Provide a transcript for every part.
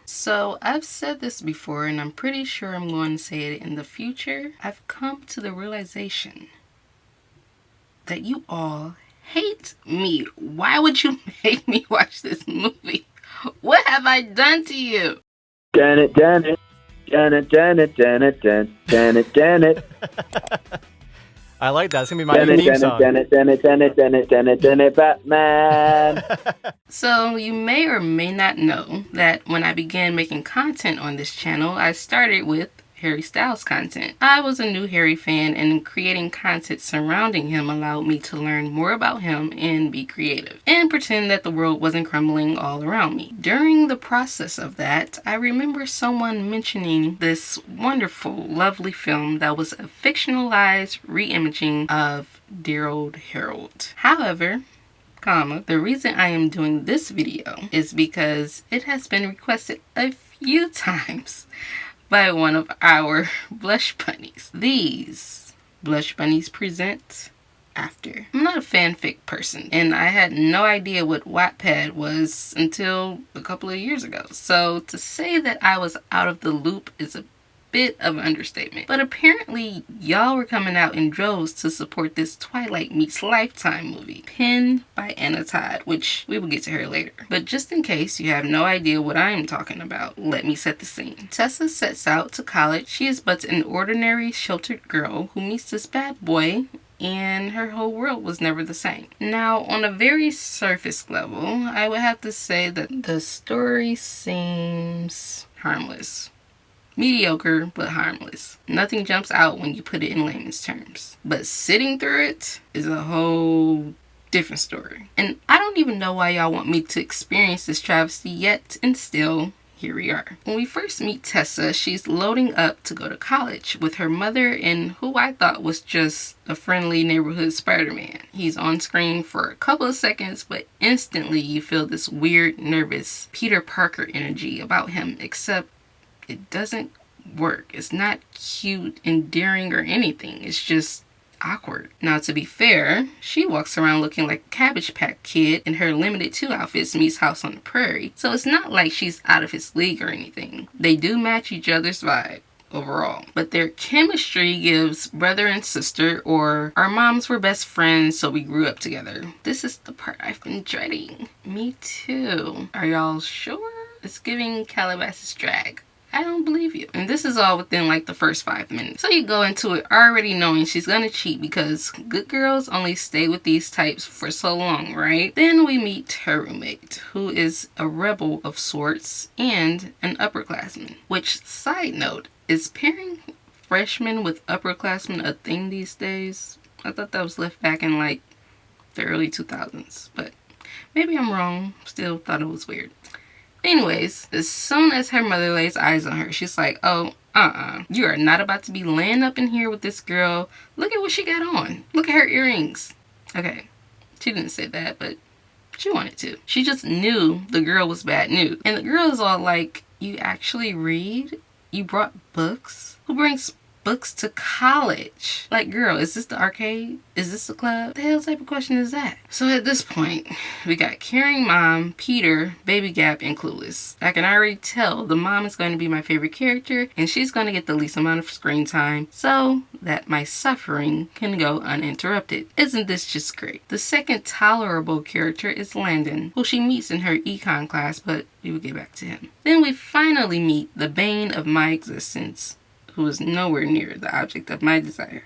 So I've said this before, and I'm pretty sure I'm going to say it in the future. I've come to the realization that you all hate me. Why would you make me watch this movie? What have I done to you? Dun it, dun it. Dun it, dun it, dun it, dun it, dun it. I like that. It's gonna be my new theme song. Dun it, dun it, dun it, dun it, dun it, dun it, Batman. So you may or may not know that when I began making content on this channel, I started with Harry Styles content. I was a new Harry fan, and creating content surrounding him allowed me to learn more about him and be creative and pretend that the world wasn't crumbling all around me. During the process of that, I remember someone mentioning this wonderful, lovely film that was a fictionalized re-imaging of dear old Harold. However, the reason I am doing this video is because it has been requested a few times by one of our blush bunnies. These blush bunnies present After. I'm not a fanfic person, and I had no idea what Wattpad was until a couple of years ago. So to say that I was out of the loop is a bit of an understatement. But apparently y'all were coming out in droves to support this Twilight meets Lifetime movie, penned by Anna Todd, which we will get to her later. But just in case you have no idea what I am talking about, let me set the scene. Tessa sets out to college. She is but an ordinary sheltered girl who meets this bad boy, and her whole world was never the same. Now, on a very surface level, I would have to say that the story seems harmless. Mediocre, but harmless. Nothing jumps out when you put it in layman's terms. But sitting through it is a whole different story. And I don't even know why y'all want me to experience this travesty yet, and still, here we are. When we first meet Tessa, she's loading up to go to college with her mother and who I thought was just a friendly neighborhood Spider-Man. He's on screen for a couple of seconds, but instantly you feel this weird, nervous Peter Parker energy about him, except it doesn't work. It's not cute, endearing, or anything. It's just awkward. Now, to be fair, she walks around looking like a Cabbage Patch Kid in her Limited 2 outfits meets House on the Prairie, so it's not like she's out of his league or anything. They do match each other's vibe overall, but their chemistry gives brother and sister, or our moms were best friends so we grew up together. This is the part I've been dreading. Me too. Are y'all sure? It's giving Calabasas drag. I don't believe you. And this is all within like the first 5 minutes. So you go into it already knowing she's gonna cheat because good girls only stay with these types for so long, right? Then we meet her roommate, who is a rebel of sorts and an upperclassman. Which, side note, is pairing freshmen with upperclassmen a thing these days? I thought that was left back in like the early 2000s, but maybe I'm wrong. Still thought it was weird. Anyways, as soon as her mother lays eyes on her, she's like, oh, you are not about to be laying up in here with this girl. Look at what she got on. Look at her earrings. Okay, she didn't say that, but she wanted to. She just knew the girl was bad news. And the girl is all like, you actually read? You brought books? Who brings books to college? Like, girl, is this the arcade? Is this the club? What the hell type of question is that? So at this point, we got caring mom, Peter, baby gap, and clueless. I can already tell the mom is going to be my favorite character, and she's going to get the least amount of screen time so that my suffering can go uninterrupted. Isn't this just great? The second tolerable character is Landon, who she meets in her econ class, but we will get back to him. Then we finally meet the bane of my existence, who is nowhere near the object of my desire,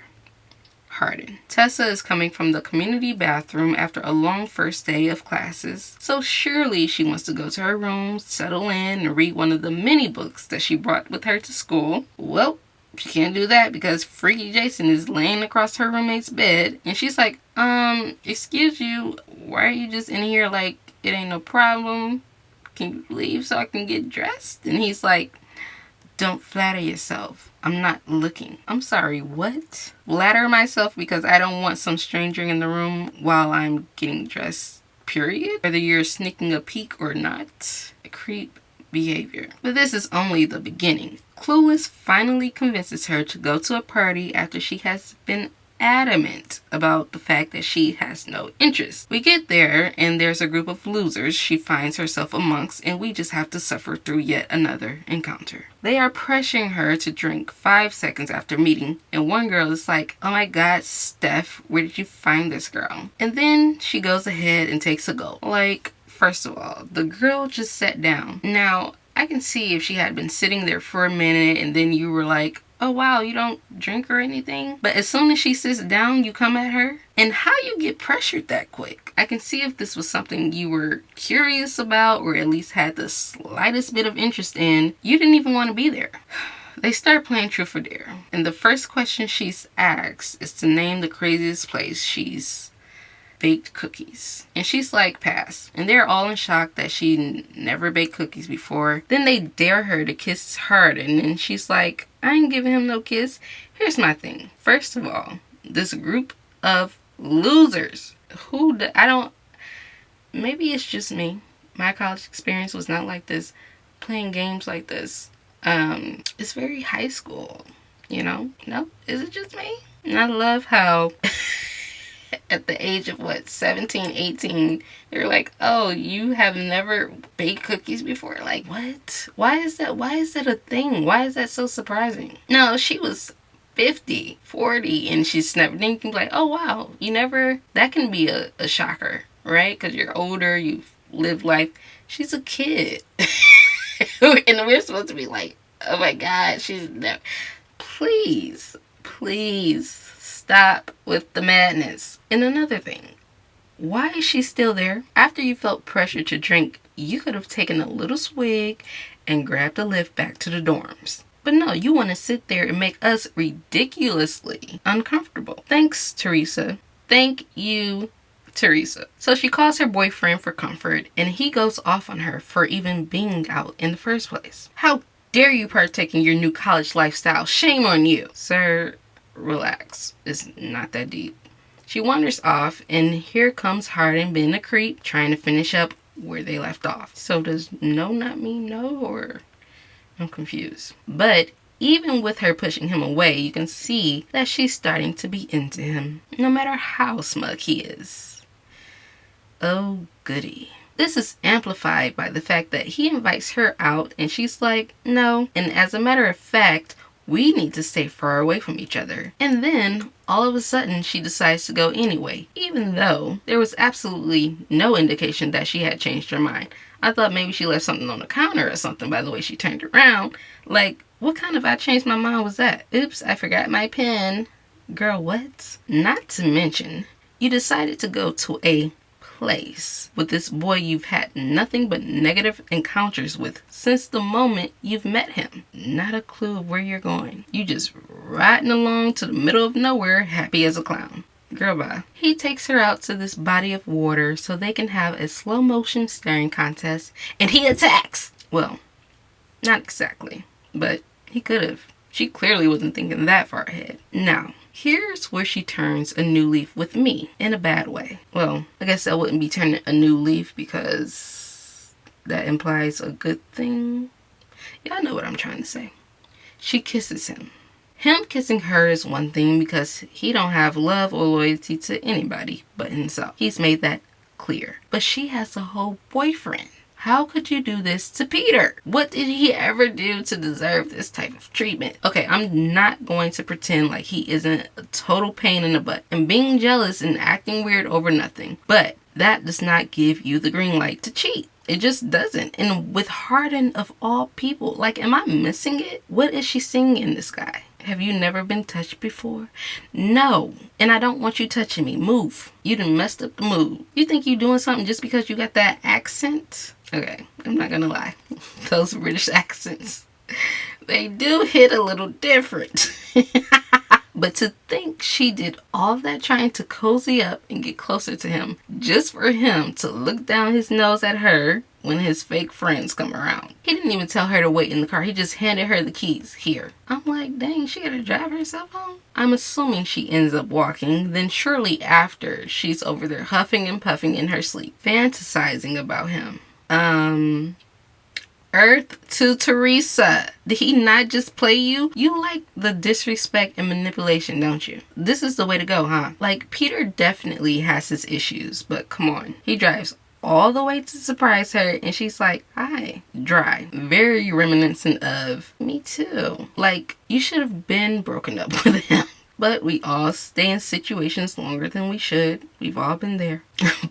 Hardin. Tessa is coming from the community bathroom after a long first day of classes, so surely she wants to go to her room, settle in, and read one of the many books that she brought with her to school. Well, she can't do that because Freaky Jason is laying across her roommate's bed, and she's like, excuse you, why are you just in here like it ain't no problem? Can you leave so I can get dressed? And he's like, don't flatter yourself. I'm not looking. I'm sorry, what? Flatter myself because I don't want some stranger in the room while I'm getting dressed, period? Whether you're sneaking a peek or not. Creep behavior. But this is only the beginning. Clueless finally convinces her to go to a party after she has been adamant about the fact that she has no interest. We get there and there's a group of losers she finds herself amongst, and we just have to suffer through yet another encounter. They are pressuring her to drink 5 seconds after meeting, and one girl is like, "Oh my god, Steph, where did you find this girl?" And then she goes ahead and takes a gulp. Like, first of all, the girl just sat down. Now, I can see if she had been sitting there for a minute and then you were like, "Oh wow, you don't drink or anything?" But as soon as she sits down, you come at her? And how you get pressured that quick? I can see if this was something you were curious about or at least had the slightest bit of interest in, you didn't even want to be there. They start playing Truth or Dare. And the first question she's asked is to name the craziest place she's baked cookies. And she's like, pass. And they're all in shock that she never baked cookies before. Then they dare her to kiss her. And then she's like, "I ain't giving him no kiss." Here's my thing. First of all, this group of losers maybe it's just me. My college experience was not like this. Playing games like this. It's very high school, you know? No? Is it just me? And I love how at the age of 17, 18, they're like, "Oh, you have never baked cookies before?" Like, what? Why is that a thing? Why is that so surprising? No, she was 50, 40, and she's never, then you can be like, "Oh wow, you never," that can be a shocker, right? Because you're older, you've lived life. She's a kid. And we're supposed to be like, "Oh my god, she's never." Please stop with the madness. And another thing, why is she still there? After you felt pressure to drink, you could have taken a little swig and grabbed a lift back to the dorms. But no, you want to sit there and make us ridiculously uncomfortable. Thanks, Teresa. Thank you, Teresa. So she calls her boyfriend for comfort, and he goes off on her for even being out in the first place. How dare you partake in your new college lifestyle? Shame on you. Sir, relax. It's not that deep. She wanders off, and here comes Hardin being a creep, trying to finish up where they left off. So does no not mean no, or I'm confused. But even with her pushing him away, you can see that she's starting to be into him, no matter how smug he is. Oh goody. This is amplified by the fact that he invites her out and she's like, "No." And as a matter of fact, we need to stay far away from each other. And then all of a sudden she decides to go anyway, even though there was absolutely no indication that she had changed her mind. I thought maybe she left something on the counter or something by the way she turned around. Like, what kind of "I changed my mind" was that? Oops, I forgot my pen. Girl, what? Not to mention, you decided to go to a place with this boy you've had nothing but negative encounters with since the moment you've met him. Not a clue of where you're going. You just riding along to the middle of nowhere, happy as a clown. Girl, bye. He takes her out to this body of water so they can have a slow motion staring contest, and he attacks. Well, not exactly, but he could have. She clearly wasn't thinking that far ahead. Now, here's where she turns a new leaf with me in a bad way. Well, I guess that wouldn't be turning a new leaf because that implies a good thing. Y'all know what I'm trying to say. She kisses him. Him kissing her is one thing because he don't have love or loyalty to anybody but himself. He's made that clear. But she has a whole boyfriend. How could you do this to Peter? What did he ever do to deserve this type of treatment? Okay, I'm not going to pretend like he isn't a total pain in the butt and being jealous and acting weird over nothing. But that does not give you the green light to cheat. It just doesn't. And with Hardin of all people, like, am I missing it? What is she seeing in this guy? Have you never been touched before? No. And I don't want you touching me. Move. You done messed up the mood. You think you doing something just because you got that accent? Okay, I'm not gonna lie. Those British accents, they do hit a little different. But to think she did all that trying to cozy up and get closer to him just for him to look down his nose at her when his fake friends come around. He didn't even tell her to wait in the car. He just handed her the keys. Here. I'm like, dang, she gotta drive herself home? I'm assuming she ends up walking. Then shortly after, she's over there huffing and puffing in her sleep, fantasizing about him. Are earth to Teresa. Did he not just play you? You like the disrespect and manipulation, don't you? This is the way to go, huh? Like, Peter definitely has his issues, but come on. He drives all the way to surprise her, and she's like, hi. Dry. Very reminiscent of me too. Like, you should have been broken up with him. But we all stay in situations longer than we should. We've all been there.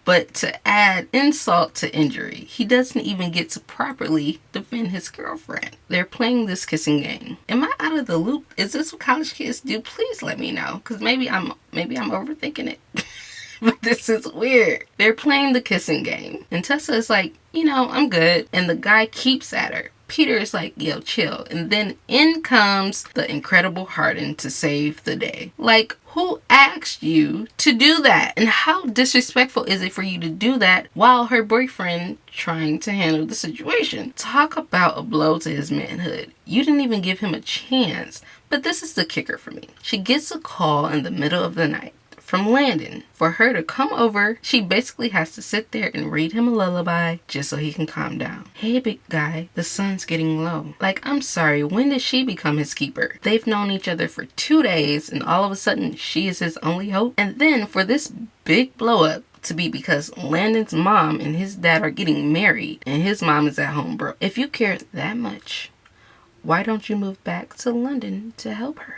But to add insult to injury, he doesn't even get to properly defend his girlfriend. They're playing this kissing game. Am I out of the loop? Is this what college kids do? Please let me know, because maybe I'm overthinking it. But this is weird. They're playing the kissing game, and Tessa is like, I'm good. And the guy keeps at her. Peter is like, yo, chill. And then in comes the incredible Hardin to save the day. Like, who asked you to do that? And how disrespectful is it for you to do that while her boyfriend trying to handle the situation? Talk about a blow to his manhood. You didn't even give him a chance. But this is the kicker for me. She gets a call in the middle of the night from Landon. For her to come over, she basically has to sit there and read him a lullaby just so he can calm down. Hey, big guy, the sun's getting low. Like, I'm sorry, when did she become his keeper? They've known each other for 2 days, and all of a sudden, she is his only hope? And then for this big blow up to be because Landon's mom and his dad are getting married, and his mom is at home, bro. If you care that much, why don't you move back to London to help her?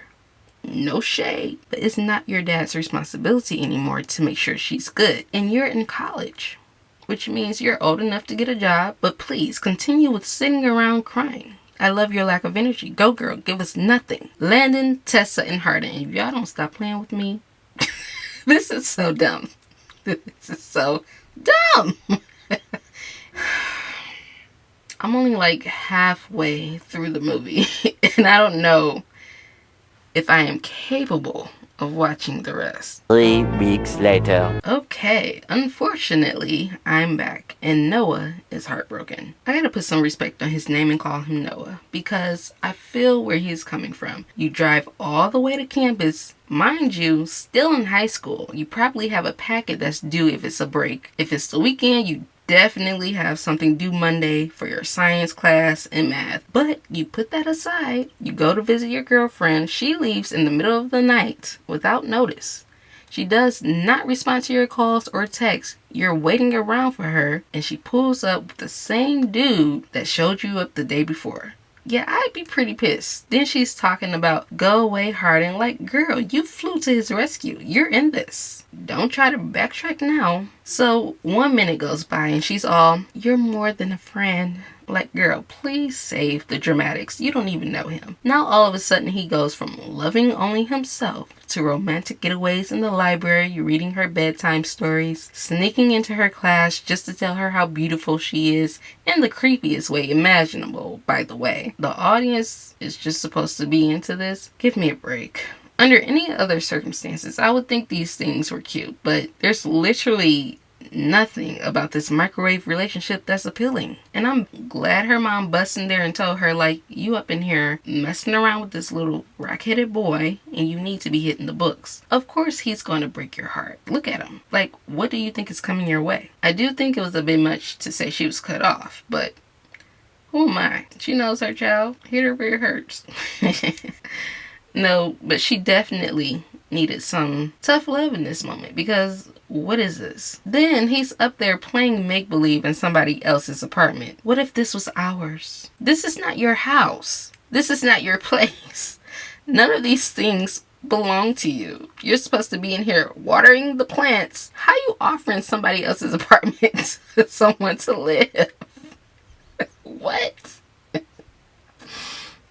No shade, but it's not your dad's responsibility anymore to make sure she's good. And you're in college, which means you're old enough to get a job. But please continue with sitting around crying. I love your lack of energy. Go, girl, give us nothing. Landon, Tessa, and Hardin. If y'all don't stop playing with me, this is so dumb. This is so dumb. I'm only like halfway through the movie, and I don't know if I am capable of watching the rest. 3 weeks later. Okay, unfortunately, I'm back, and Noah is heartbroken. I gotta put some respect on his name and call him Noah, because I feel where he's coming from. You drive all the way to campus, mind you, still in high school. You probably have a packet that's due if it's a break. If it's the weekend, you definitely have something due Monday for your science class and math. But you put that aside, you go to visit your girlfriend, she leaves in the middle of the night without notice. She does not respond to your calls or texts. You're waiting around for her, and she pulls up with the same dude that showed you up the day before. Yeah, I'd be pretty pissed. Then she's talking about go away, Hardin. Like, girl, you flew to his rescue. You're in this. Don't try to backtrack now. So 1 minute goes by and she's all, you're more than a friend. Like, girl, please save the dramatics. You don't even know him. Now all of a sudden he goes from loving only himself to romantic getaways in the library, reading her bedtime stories, sneaking into her class just to tell her how beautiful she is in the creepiest way imaginable, by the way. The audience is just supposed to be into this. Give me a break. Under any other circumstances, I would think these things were cute, but there's literally nothing about this microwave relationship that's appealing. And I'm glad her mom busted in there and told her, like, you up in here messing around with this little rock-headed boy and you need to be hitting the books. Of course he's going to break your heart. Look at him. Like, what do you think is coming your way? I do think it was a bit much to say she was cut off, but who am I? She knows her child. Hit her where it hurts. No, but she definitely needed some tough love in this moment, because what is this? Then he's up there playing make-believe in somebody else's apartment. What if this was ours? This is not your house. This is not your place. None of these things belong to you. You're supposed to be in here watering the plants. How you offering somebody else's apartment to someone to live? What?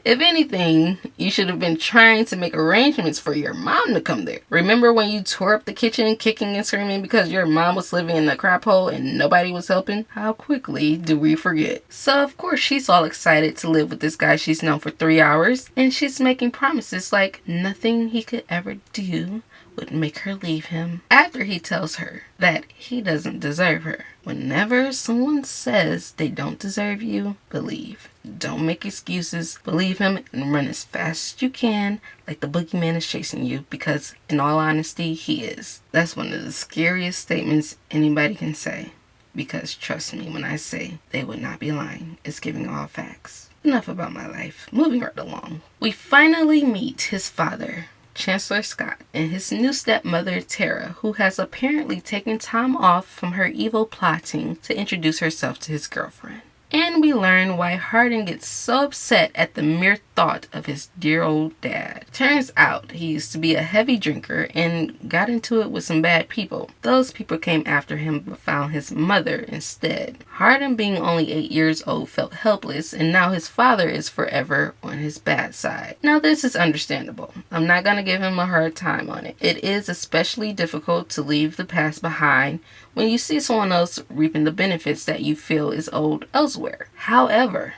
If anything, you should have been trying to make arrangements for your mom to come there. Remember when you tore up the kitchen, kicking and screaming because your mom was living in the crap hole and nobody was helping? How quickly do we forget? So of course she's all excited to live with this guy she's known for 3 hours, and she's making promises like nothing he could ever do would make her leave him, after he tells her that he doesn't deserve her. Whenever someone says they don't deserve you, believe. Don't make excuses. Believe him and run as fast as you can, like the boogeyman is chasing you, because in all honesty, he is. That's one of the scariest statements anybody can say. because trust me when I say they would not be lying. It's giving all facts. Enough about my life. Moving right along. We finally meet his father, Chancellor Scott, and his new stepmother, Tara, who has apparently taken time off from her evil plotting to introduce herself to his girlfriend. And we learn why Hardin gets so upset at the mere thought of his dear old dad. Turns out he used to be a heavy drinker and got into it with some bad people. Those people came after him but found his mother instead. Hardin, being only 8 years old, felt helpless, and now his father is forever on his bad side. Now this is understandable. I'm not going to give him a hard time on it. It is especially difficult to leave the past behind when you see someone else reaping the benefits that you feel is owed elsewhere. However,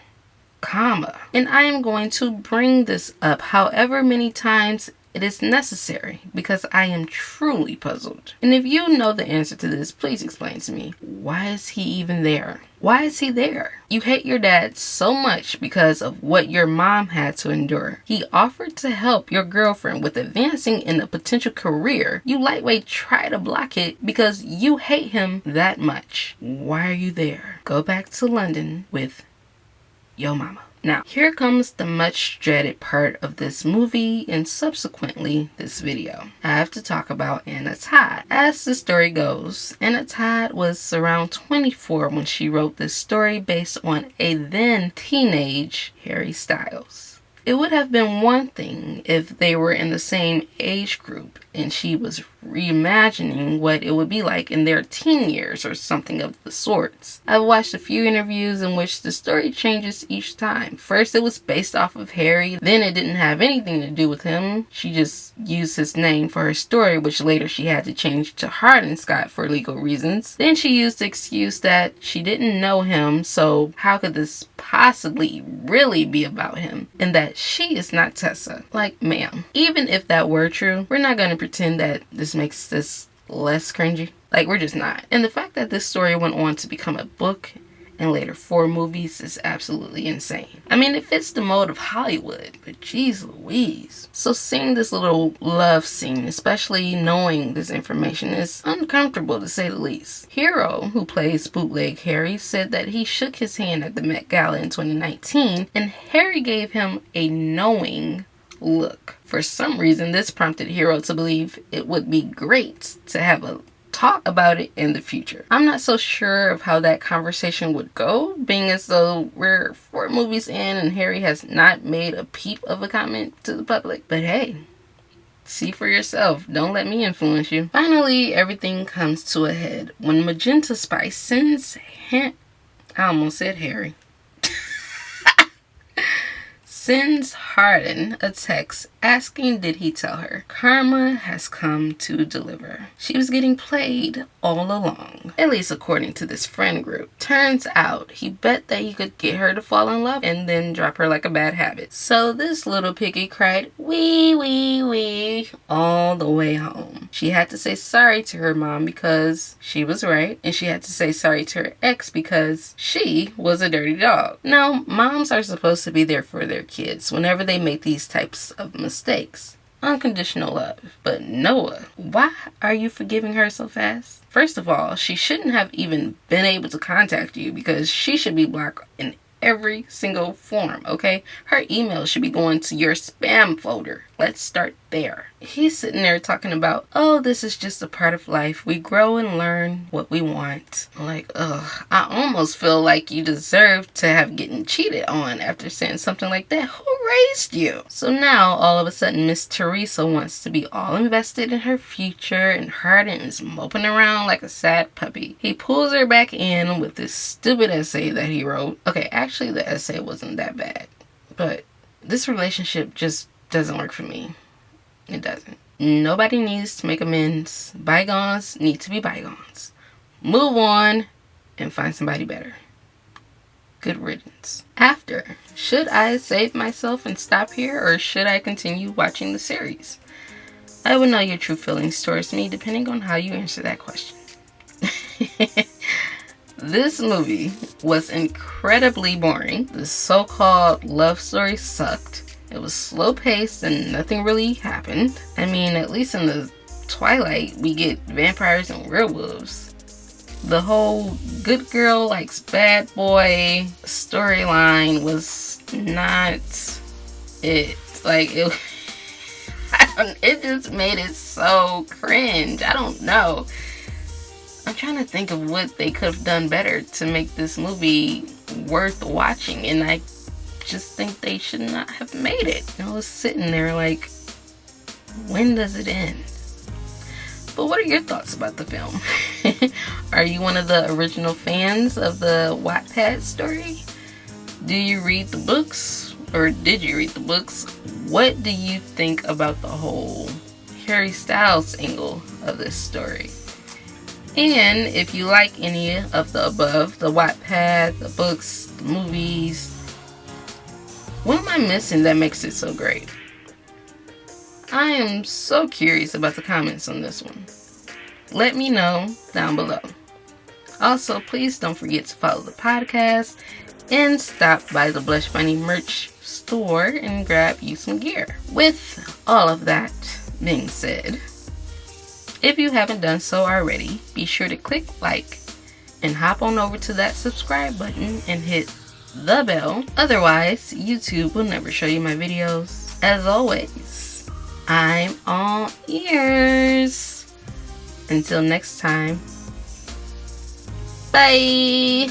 and I am going to bring this up however many times it is necessary because I am truly puzzled. And if you know the answer to this, please explain to me. Why is he even there? Why is he there? You hate your dad so much because of what your mom had to endure. He offered to help your girlfriend with advancing in a potential career. You lightweight try to block it because you hate him that much. Why are you there? Go back to London with your mama. Now, here comes the much dreaded part of this movie and subsequently this video. I have to talk about Anna Todd. As the story goes, Anna Todd was around 24 when she wrote this story based on a then teenage Harry Styles. It would have been one thing if they were in the same age group and she was reimagining what it would be like in their teen years or something of the sorts. I've watched a few interviews in which the story changes each time. First it was based off of Harry, then it didn't have anything to do with him. She just used his name for her story, which later she had to change to Hardin Scott for legal reasons. Then she used the excuse that she didn't know him, so how could this possibly really be about him? And that she is not Tessa. Like, ma'am, even if that were true, we're not going to pretend that this makes this less cringy. Like, we're just not. And the fact that this story went on to become a book and later 4 movies is absolutely insane. I mean, it fits the mold of Hollywood, but geez Louise. So seeing this little love scene, especially knowing this information, is uncomfortable to say the least. Hero, who plays Bootleg Harry, said that he shook his hand at the Met Gala in 2019 and Harry gave him a knowing look. For some reason, this prompted Hero to believe it would be great to have a talk about it in the future. I'm not so sure of how that conversation would go, being as though we're 4 movies in and Harry has not made a peep of a comment to the public. But hey, see for yourself. Don't let me influence you. Finally, everything comes to a head when Magenta Spice sends I almost said Harry. Sends Hardin a text asking did he tell her karma has come to deliver. She was getting played all along, at least according to this friend group. Turns out he bet that he could get her to fall in love and then drop her like a bad habit. So this little piggy cried wee wee wee all the way home. She had to say sorry to her mom because she was right, and she had to say sorry to her ex because she was a dirty dog. Now, moms are supposed to be there for their kids whenever they make these types of mistakes. Unconditional love. But Noah, why are you forgiving her so fast? First of all, she shouldn't have even been able to contact you because she should be blocked in every single form, okay? Her email should be going to your spam folder. Let's start there. He's sitting there talking about, oh, this is just a part of life. We grow and learn what we want. Like, ugh, I almost feel like you deserve to have gotten cheated on after saying something like that. Who raised you? So now, all of a sudden, Miss Teresa wants to be all invested in her future, and Hardin is moping around like a sad puppy. He pulls her back in with this stupid essay that he wrote. Okay, actually, the essay wasn't that bad, but this relationship just doesn't work for me. It doesn't. Nobody needs to make amends. Bygones need to be bygones. Move on and find somebody better. Good riddance. After, should I save myself and stop here, or should I continue watching the series? I will know your true feelings towards me depending on how you answer that question. This movie was incredibly boring. The so-called love story sucked. It was slow-paced and nothing really happened. I mean, at least in the Twilight, we get vampires and werewolves. The whole good girl likes bad boy storyline was not it. Like, it just made it so cringe. I don't know. I'm trying to think of what they could have done better to make this movie worth watching, and I just think they should not have made it. I was sitting there like, when does it end? But what are your thoughts about the film? Are you one of the original fans of the Wattpad story? Do you read the books? Or did you read the books? What do you think about the whole Harry Styles angle of this story? And if you like any of the above, the Wattpad, the books, the movies, what am I missing that makes it so great? I am so curious about the comments on this one. Let me know down below. Also, please don't forget to follow the podcast and stop by the Blush Bunny merch store and grab you some gear. With all of that being said, if you haven't done so already, be sure to click like and hop on over to that subscribe button and hit the bell. Otherwise, YouTube will never show you my videos. As always, I'm all ears. Until next time, bye.